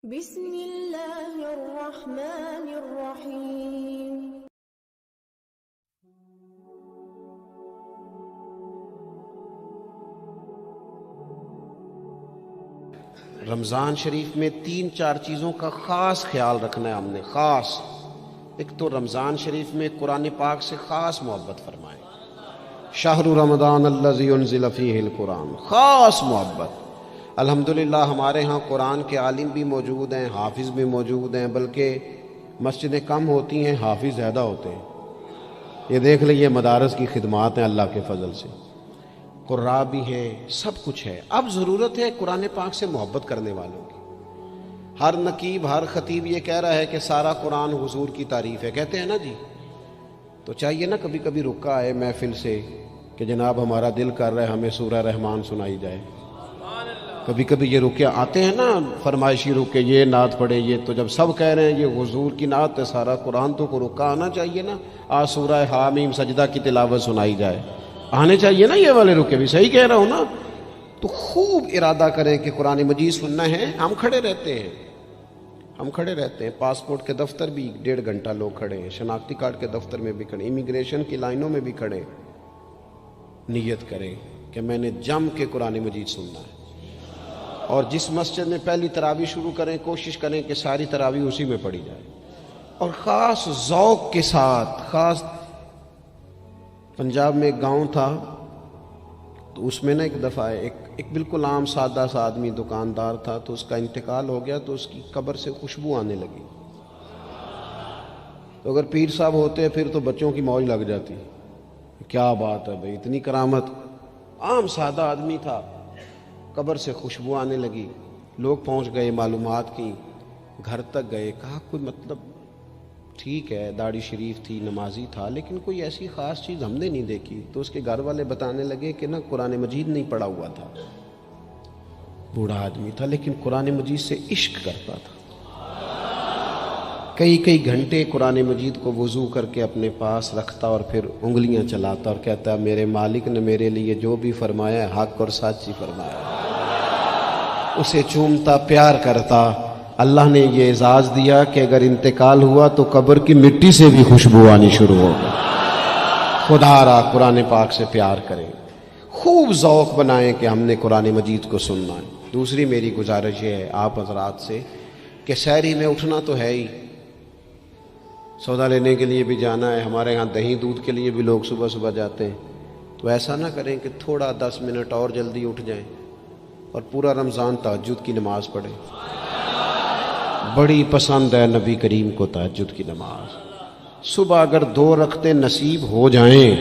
بسم اللہ الرحمن الرحیم۔ رمضان شریف میں 3-4 چیزوں کا خاص خیال رکھنا ہے ہم نے، خاص۔ ایک تو رمضان شریف میں قرآن پاک سے خاص محبت فرمائیں، شہر رمضان الذی انزل فیہ القرآن، خاص محبت۔ الحمدللہ ہمارے ہاں قرآن کے عالم بھی موجود ہیں، حافظ بھی موجود ہیں، بلکہ مسجدیں کم ہوتی ہیں، حافظ زیادہ ہوتے ہیں۔ یہ دیکھ لئے مدارس کی خدمات ہیں اللہ کے فضل سے، قراء بھی ہیں، سب کچھ ہے۔ اب ضرورت ہے قرآن پاک سے محبت کرنے والوں کی۔ ہر نقیب، ہر خطیب یہ کہہ رہا ہے کہ سارا قرآن حضور کی تعریف ہے، کہتے ہیں نا جی، تو چاہیے نا کبھی کبھی رکا آئے محفل سے کہ جناب ہمارا دل کر رہا ہے ہمیں سورہ رحمان سنائی جائے۔ کبھی کبھی یہ رکے آتے ہیں نا فرمائشی رکے، یہ نعت پڑھے، یہ تو جب سب کہہ رہے ہیں یہ حضور کی نعت ہے سارا قرآن، تو کو رکا آنا چاہیے نا، آج سورہ حامیم سجدہ کی تلاوت سنائی جائے، آنے چاہیے نا یہ والے رکے بھی، صحیح کہہ رہا ہوں نا؟ تو خوب ارادہ کریں کہ قرآن مجید سننا ہے۔ ہم کھڑے رہتے ہیں، پاسپورٹ کے دفتر بھی 1.5 گھنٹہ لوگ کھڑے ہیں، شناختی کارڈ کے دفتر میں بھی کھڑے، امیگریشن کی لائنوں میں بھی کھڑے۔ نیت کریں کہ میں نے جم کے قرآن مجید سننا ہے، اور جس مسجد میں پہلی تراویح شروع کریں کوشش کریں کہ ساری تراویح اسی میں پڑھی جائے، اور خاص ذوق کے ساتھ۔ خاص پنجاب میں ایک گاؤں تھا، تو اس میں نا ایک دفعہ ایک بالکل عام سادہ سا آدمی دکاندار تھا، تو اس کا انتقال ہو گیا، تو اس کی قبر سے خوشبو آنے لگی۔ تو اگر پیر صاحب ہوتے پھر تو بچوں کی موج لگ جاتی، کیا بات ہے بھئی، اتنی کرامت۔ عام سادہ آدمی تھا، قبر سے خوشبو آنے لگی، لوگ پہنچ گئے، معلومات کی، گھر تک گئے، کہا کوئی مطلب ٹھیک ہے داڑھی شریف تھی، نمازی تھا، لیکن کوئی ایسی خاص چیز ہم نے نہیں دیکھی۔ تو اس کے گھر والے بتانے لگے کہ نا قرآن مجید نہیں پڑھا ہوا تھا، بوڑھا آدمی تھا لیکن قرآن مجید سے عشق کرتا تھا، کئی گھنٹے قرآن مجید کو وضو کر کے اپنے پاس رکھتا اور پھر انگلیاں چلاتا اور کہتا میرے مالک نے میرے لیے جو بھی فرمایا ہے حق اور سچ ہی فرمایا ہے۔ اسے چومتا، پیار کرتا۔ اللہ نے یہ اعزاز دیا کہ اگر انتقال ہوا تو قبر کی مٹی سے بھی خوشبو آنی شروع ہو گئی۔ خدا را قرآن پاک سے پیار کریں، خوب ذوق بنائیں کہ ہم نے قرآن مجید کو سننا ہے۔ دوسری میری گزارش یہ ہے آپ حضرات سے کہ سحری میں اٹھنا تو ہے ہی، سودا لینے کے لیے بھی جانا ہے، ہمارے ہاں دہی دودھ کے لیے بھی لوگ صبح صبح جاتے ہیں، تو ایسا نہ کریں کہ تھوڑا 10 منٹ اور جلدی اٹھ جائیں اور پورا رمضان تہجد کی نماز پڑھیں۔ بڑی پسند ہے نبی کریم کو تہجد کی نماز۔ صبح اگر 2 رکعتیں نصیب ہو جائیں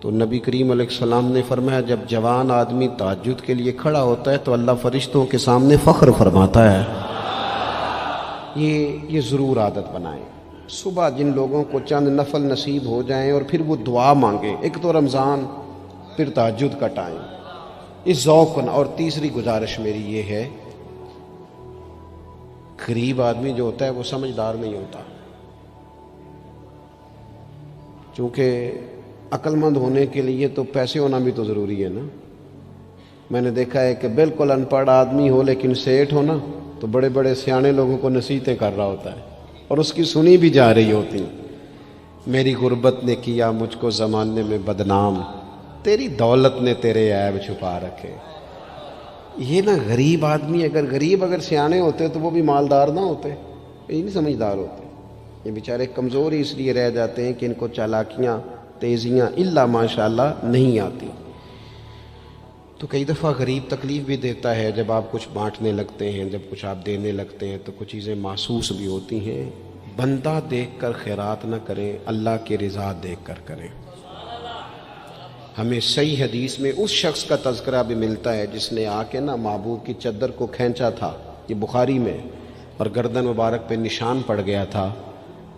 تو نبی کریم علیہ السلام نے فرمایا جب جوان آدمی تہجد کے لیے کھڑا ہوتا ہے تو اللہ فرشتوں کے سامنے فخر فرماتا ہے۔ یہ ضرور عادت بنائیں، صبح جن لوگوں کو چند نفل نصیب ہو جائیں اور پھر وہ دعا مانگیں، ایک تو رمضان پھر تہجد کا ٹائم، اس ذوق کو۔ اور تیسری گزارش میری یہ ہے، غریب آدمی جو ہوتا ہے وہ سمجھدار نہیں ہوتا، چونکہ عقل مند ہونے کے لیے تو پیسے ہونا بھی تو ضروری ہے نا۔ میں نے دیکھا ہے کہ بالکل ان پڑھ آدمی ہو لیکن سیٹھ ہو نا، تو بڑے بڑے سیانے لوگوں کو نصیحتیں کر رہا ہوتا ہے اور اس کی سنی بھی جا رہی ہوتی۔ میری غربت نے کیا مجھ کو زمانے میں بدنام، تیری دولت نے تیرے عیب چھپا رکھے۔ یہ نا غریب آدمی، اگر سیانے ہوتے تو وہ بھی مالدار نہ ہوتے، یہ نہیں سمجھدار ہوتے، یہ بیچارے کمزور ہی اس لیے رہ جاتے ہیں کہ ان کو چالاکیاں، تیزیاں الا ماشاءاللہ نہیں آتی۔ تو کئی دفعہ غریب تکلیف بھی دیتا ہے، جب آپ کچھ بانٹنے لگتے ہیں، جب کچھ آپ دینے لگتے ہیں تو کچھ چیزیں محسوس بھی ہوتی ہیں۔ بندہ دیکھ کر خیرات نہ کریں، اللہ کی رضا دیکھ کر کریں۔ ہمیں صحیح حدیث میں اس شخص کا تذکرہ بھی ملتا ہے جس نے آ کے نا محبوب کی چادر کو کھینچا تھا، یہ بخاری میں، اور گردن مبارک پہ نشان پڑ گیا تھا۔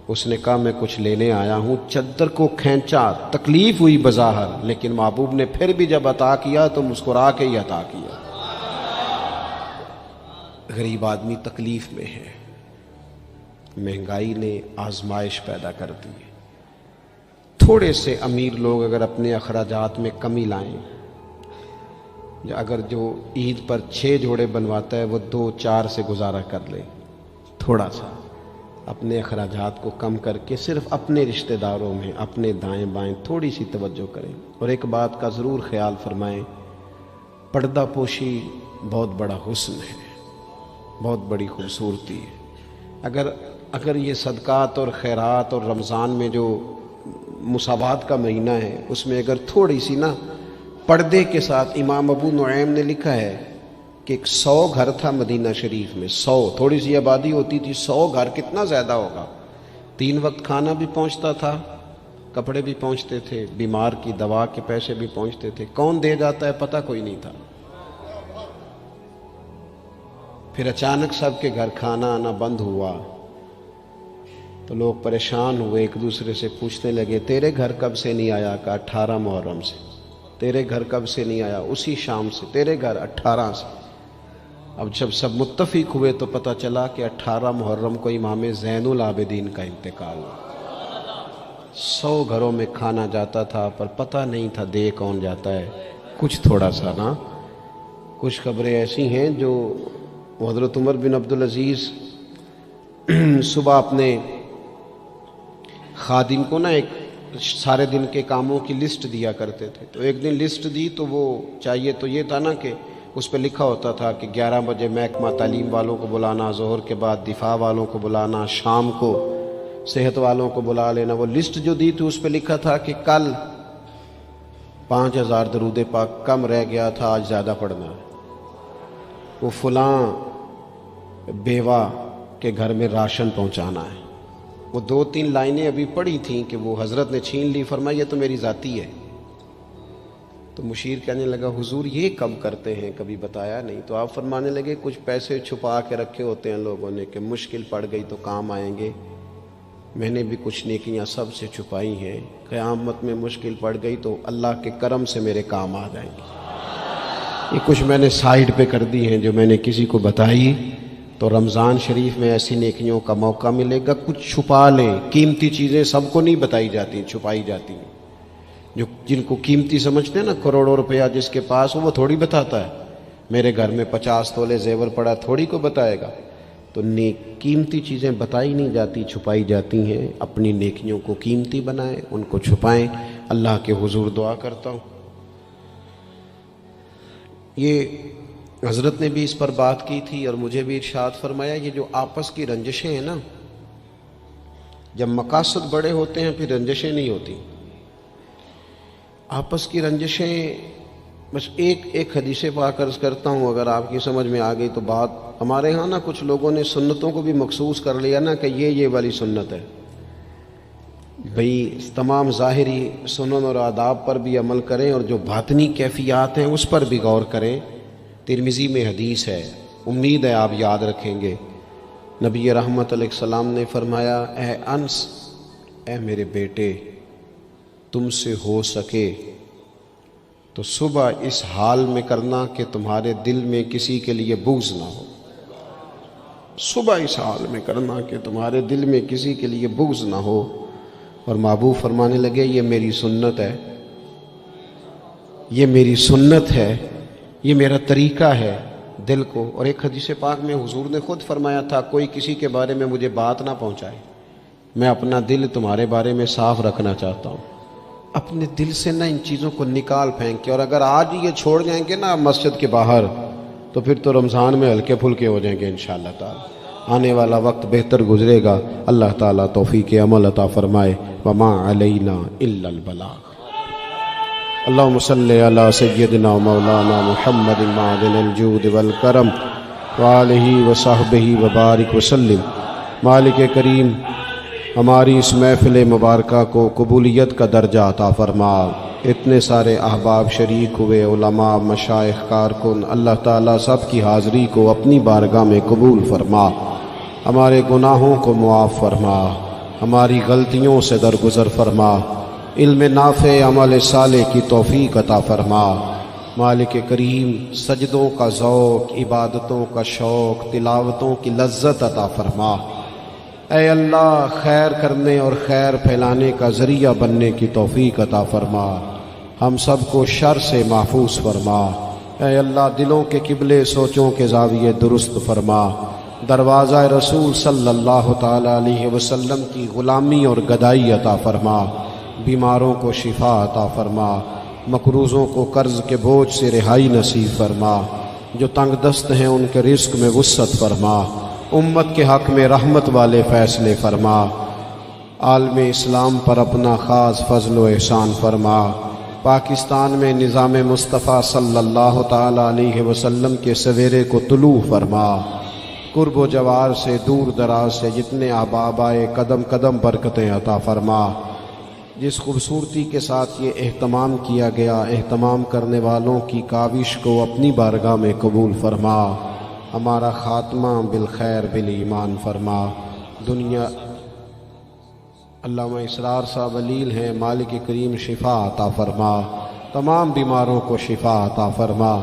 اس نے کہا میں کچھ لینے آیا ہوں، چادر کو کھینچا، تکلیف ہوئی بظاہر، لیکن محبوب نے پھر بھی جب عطا کیا تو مسکرا کے ہی عطا کیا۔ غریب آدمی تکلیف میں ہے، مہنگائی نے آزمائش پیدا کر دی ہے۔ تھوڑے سے امیر لوگ اگر اپنے اخراجات میں کمی لائیں، اگر جو عید پر 6 جوڑے بنواتا ہے وہ 2-4 سے گزارا کر لے، تھوڑا سا اپنے اخراجات کو کم کر کے صرف اپنے رشتہ داروں میں اپنے دائیں بائیں تھوڑی سی توجہ کریں۔ اور ایک بات کا ضرور خیال فرمائیں، پردہ پوشی بہت بڑا حسن ہے، بہت بڑی خوبصورتی ہے۔ اگر یہ صدقات اور خیرات اور رمضان میں جو مساوات کا مہینہ ہے اس میں اگر تھوڑی سی نا پردے کے ساتھ، امام ابو نعیم نے لکھا ہے کہ 100 گھر تھا مدینہ شریف میں، 100 تھوڑی سی آبادی ہوتی تھی، 100 گھر کتنا زیادہ ہوگا، 3 وقت کھانا بھی پہنچتا تھا، کپڑے بھی پہنچتے تھے، بیمار کی دوا کے پیسے بھی پہنچتے تھے، کون دے جاتا ہے پتہ کوئی نہیں تھا۔ پھر اچانک سب کے گھر کھانا آنا بند ہوا تو لوگ پریشان ہوئے، ایک دوسرے سے پوچھنے لگے تیرے گھر کب سے نہیں آیا؟ کہا 18 محرم سے۔ تیرے گھر کب سے نہیں آیا؟ اسی شام سے۔ تیرے گھر 18 سے۔ اب جب سب متفق ہوئے تو پتہ چلا کہ 18 محرم کو امام زین العابدین کا انتقال ہوا۔ 100 گھروں میں کھانا جاتا تھا پر پتہ نہیں تھا دے کون جاتا ہے، کچھ تھوڑا سا نا۔ کچھ خبریں ایسی ہیں جو حضرت عمر بن عبدالعزیز صبح اپنے خادم کو نا ایک سارے دن کے کاموں کی لسٹ دیا کرتے تھے، تو ایک دن لسٹ دی تو وہ چاہیے تو یہ تھا نا کہ اس پہ لکھا ہوتا تھا کہ 11 بجے محکمہ تعلیم والوں کو بلانا، ظہر کے بعد دفاع والوں کو بلانا، شام کو صحت والوں کو بلا لینا۔ وہ لسٹ جو دی تھی اس پہ لکھا تھا کہ کل 5000 درود پاک کم رہ گیا تھا، آج زیادہ پڑھنا ہے۔ وہ فلاں بیوہ کے گھر میں راشن پہنچانا ہے۔ وہ 2-3 لائنیں ابھی پڑھی تھیں کہ وہ حضرت نے چھین لی، فرمایا یہ تو میری ذاتی ہے۔ تو مشیر کہنے لگا حضور یہ کب کرتے ہیں، کبھی بتایا نہیں۔ تو آپ فرمانے لگے کچھ پیسے چھپا کے رکھے ہوتے ہیں لوگوں نے کہ مشکل پڑ گئی تو کام آئیں گے، میں نے بھی کچھ نیکیاں سب سے چھپائی ہیں، قیامت میں مشکل پڑ گئی تو اللہ کے کرم سے میرے کام آ جائیں گے۔ یہ کچھ میں نے سائیڈ پہ کر دی ہیں جو میں نے کسی کو بتائی، تو رمضان شریف میں ایسی نیکیوں کا موقع ملے گا۔ کچھ چھپا لیں، قیمتی چیزیں سب کو نہیں بتائی جاتی، چھپائی جاتی ہیں۔ جو جن کو قیمتی سمجھتے ہیں نا، کروڑوں روپیہ جس کے پاس ہو وہ تھوڑی بتاتا ہے، میرے گھر میں 50 تولے زیور پڑا تھوڑی کو بتائے گا۔ تو قیمتی چیزیں بتائی نہیں جاتی، چھپائی جاتی ہیں۔ اپنی نیکیوں کو قیمتی بنائیں، ان کو چھپائیں۔ اللہ کے حضور دعا کرتا ہوں، یہ حضرت نے بھی اس پر بات کی تھی اور مجھے بھی ارشاد فرمایا، یہ جو آپس کی رنجشیں ہیں نا، جب مقاصد بڑے ہوتے ہیں پھر رنجشیں نہیں ہوتی۔ آپس کی رنجشیں، بس ایک حدیث پاک عرض کرتا ہوں، اگر آپ کی سمجھ میں آ گئی تو بات۔ ہمارے ہاں نا کچھ لوگوں نے سنتوں کو بھی مخصوص کر لیا نا کہ یہ والی سنت ہے۔ بھئی تمام ظاہری سنن اور آداب پر بھی عمل کریں اور جو باطنی کیفیات ہیں اس پر بھی غور کریں۔ ترمذی میں حدیث ہے، امید ہے آپ یاد رکھیں گے۔ نبی رحمت علیہ السلام نے فرمایا، اے انس، اے میرے بیٹے، تم سے ہو سکے تو صبح اس حال میں کرنا کہ تمہارے دل میں کسی کے لیے بغض نہ ہو۔ صبح اس حال میں کرنا کہ تمہارے دل میں کسی کے لیے بغض نہ ہو۔ اور محبوب فرمانے لگے، یہ میری سنت ہے، یہ میری سنت ہے، یہ میرا طریقہ ہے دل کو۔ اور ایک حدیث پاک میں حضور نے خود فرمایا تھا، کوئی کسی کے بارے میں مجھے بات نہ پہنچائے، میں اپنا دل تمہارے بارے میں صاف رکھنا چاہتا ہوں۔ اپنے دل سے نہ ان چیزوں کو نکال پھینک کے، اور اگر آج یہ چھوڑ جائیں گے نا مسجد کے باہر تو پھر تو رمضان میں ہلکے پھلکے ہو جائیں گے انشاءاللہ تعالی۔ آنے والا وقت بہتر گزرے گا۔ اللہ تعالیٰ توفیق عمل عطا فرمائے۔ وما علینا الا البلاغ۔ اللہم صلی علی سیدنا و مولانا محمد معدن الجود والکرم وآلہ وصحبہ وبارک وسلم۔ مالک کریم ہماری اس محفل مبارکہ کو قبولیت کا درجہ عطا فرما۔ اتنے سارے احباب شریک ہوئے، علماء، مشائخ، کارکن، اللہ تعالیٰ سب کی حاضری کو اپنی بارگاہ میں قبول فرما۔ ہمارے گناہوں کو معاف فرما، ہماری غلطیوں سے درگزر فرما، علم نافع، عمل صالح کی توفیق عطا فرما۔ مالک کریم سجدوں کا ذوق، عبادتوں کا شوق، تلاوتوں کی لذت عطا فرما۔ اے اللہ، خیر کرنے اور خیر پھیلانے کا ذریعہ بننے کی توفیق عطا فرما۔ ہم سب کو شر سے محفوظ فرما۔ اے اللہ دلوں کے قبلے سوچوں کے زاویے درست فرما، دروازہ رسول صلی اللہ تعالی علیہ وسلم کی غلامی اور گدائی عطا فرما، بیماروں کو شفا عطا فرما، مقروضوں کو قرض کے بوجھ سے رہائی نصیب فرما، جو تنگ دست ہیں ان کے رزق میں وسعت فرما، امت کے حق میں رحمت والے فیصلے فرما، عالم اسلام پر اپنا خاص فضل و احسان فرما، پاکستان میں نظام مصطفیٰ صلی اللہ تعالی علیہ وسلم کے سویرے کو طلوع فرما، قرب و جوار سے دور دراز سے جتنے احباب آئے قدم قدم برکتیں عطا فرما، جس خوبصورتی کے ساتھ یہ اہتمام کیا گیا، اہتمام کرنے والوں کی کاوش کو اپنی بارگاہ میں قبول فرما، ہمارا خاتمہ بالخیر بالایمان فرما۔ دنیا علامہ اسرار صاحب علیل ہیں، مالک کریم شفا عطا فرما، تمام بیماروں کو شفا عطا فرما،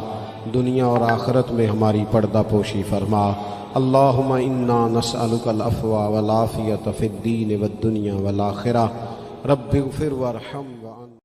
دنیا اور آخرت میں ہماری پردہ پوشی فرما۔ اللہم انا نسألک العفو والعافیۃ فی الدین والدنیا والآخرہ، رب اغفر وارحم